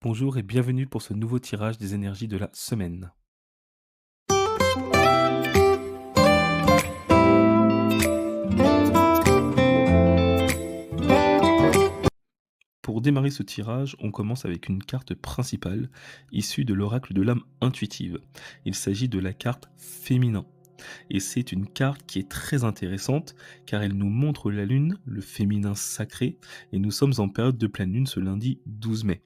Bonjour et bienvenue pour ce nouveau tirage des énergies de la semaine. Pour démarrer ce tirage, on commence avec une carte principale issue de l'oracle de l'âme intuitive. Il s'agit de la carte féminin. Et c'est une carte qui est très intéressante car elle nous montre la lune, le féminin sacré, et nous sommes en période de pleine lune ce lundi 12 mai.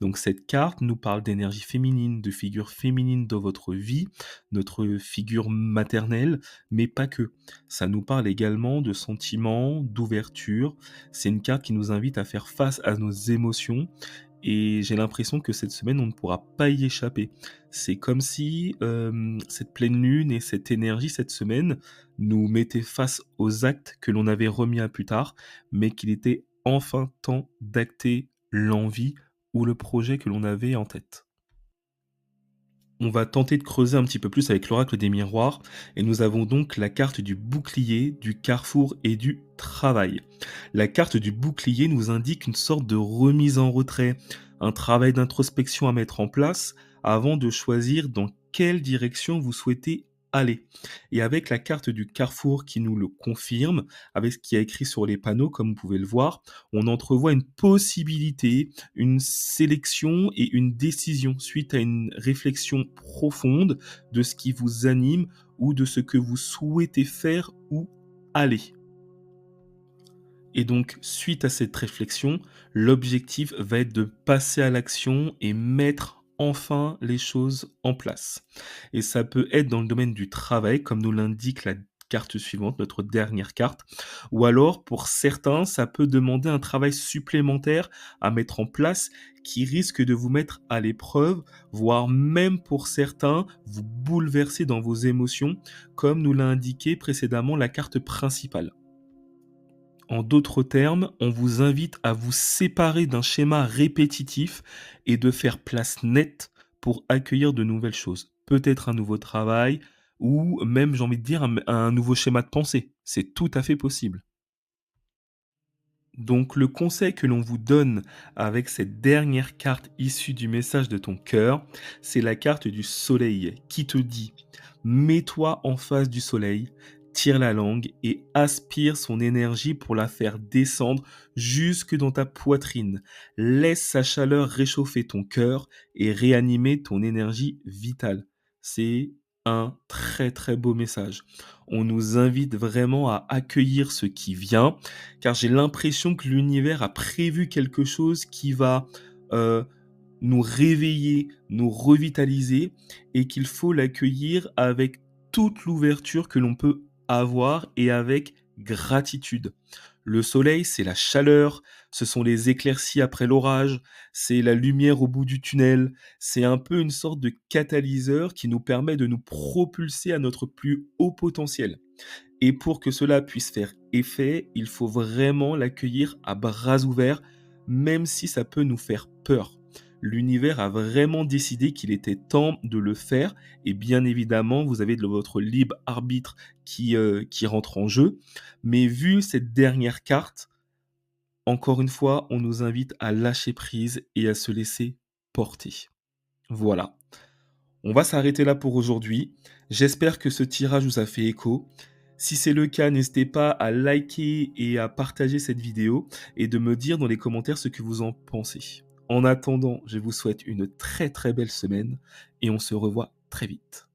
Donc cette carte nous parle d'énergie féminine, de figure féminine dans votre vie, notre figure maternelle, mais pas que. Ça nous parle également de sentiments, d'ouverture. C'est une carte qui nous invite à faire face à nos émotions et j'ai l'impression que cette semaine, on ne pourra pas y échapper. C'est comme si, cette pleine lune et cette énergie cette semaine nous mettait face aux actes que l'on avait remis à plus tard, mais qu'il était enfin temps d'acter l'envie ou le projet que l'on avait en tête. On va tenter de creuser un petit peu plus avec l'oracle des miroirs et nous avons donc la carte du bouclier, du carrefour et du travail. La carte du bouclier nous indique une sorte de remise en retrait, un travail d'introspection à mettre en place avant de choisir dans quelle direction vous souhaitez aller. Et avec la carte du carrefour qui nous le confirme, avec ce qui est écrit sur les panneaux comme vous pouvez le voir, on entrevoit une possibilité, une sélection et une décision suite à une réflexion profonde de ce qui vous anime ou de ce que vous souhaitez faire ou aller. Et donc, suite à cette réflexion, l'objectif va être de passer à l'action et mettre enfin les choses en place. Et ça peut être dans le domaine du travail, comme nous l'indique la carte suivante, notre dernière carte, ou alors pour certains, ça peut demander un travail supplémentaire à mettre en place qui risque de vous mettre à l'épreuve, voire même pour certains, vous bouleverser dans vos émotions, comme nous l'a indiqué précédemment la carte principale. En d'autres termes, on vous invite à vous séparer d'un schéma répétitif et de faire place nette pour accueillir de nouvelles choses. Peut-être un nouveau travail ou même, j'ai envie de dire, un nouveau schéma de pensée. C'est tout à fait possible. Donc le conseil que l'on vous donne avec cette dernière carte issue du message de ton cœur, c'est la carte du soleil qui te dit: mets-toi en face du soleil, tire la langue et aspire son énergie pour la faire descendre jusque dans ta poitrine. Laisse sa chaleur réchauffer ton cœur et réanimer ton énergie vitale. C'est un très très beau message. On nous invite vraiment à accueillir ce qui vient, car j'ai l'impression que l'univers a prévu quelque chose qui va, heu, nous réveiller, nous revitaliser et qu'il faut l'accueillir avec toute l'ouverture que l'on peut avoir et avec gratitude. Le soleil, c'est la chaleur, ce sont les éclaircies après l'orage, c'est la lumière au bout du tunnel, c'est un peu une sorte de catalyseur qui nous permet de nous propulser à notre plus haut potentiel. Et pour que cela puisse faire effet, il faut vraiment l'accueillir à bras ouverts, même si ça peut nous faire peur. L'univers a vraiment décidé qu'il était temps de le faire et bien évidemment, vous avez de votre libre arbitre qui rentre en jeu. Mais vu cette dernière carte, encore une fois, on nous invite à lâcher prise et à se laisser porter. Voilà. On va s'arrêter là pour aujourd'hui. J'espère que ce tirage vous a fait écho. Si c'est le cas, n'hésitez pas à liker et à partager cette vidéo et de me dire dans les commentaires ce que vous en pensez. En attendant, je vous souhaite une très très belle semaine et on se revoit très vite.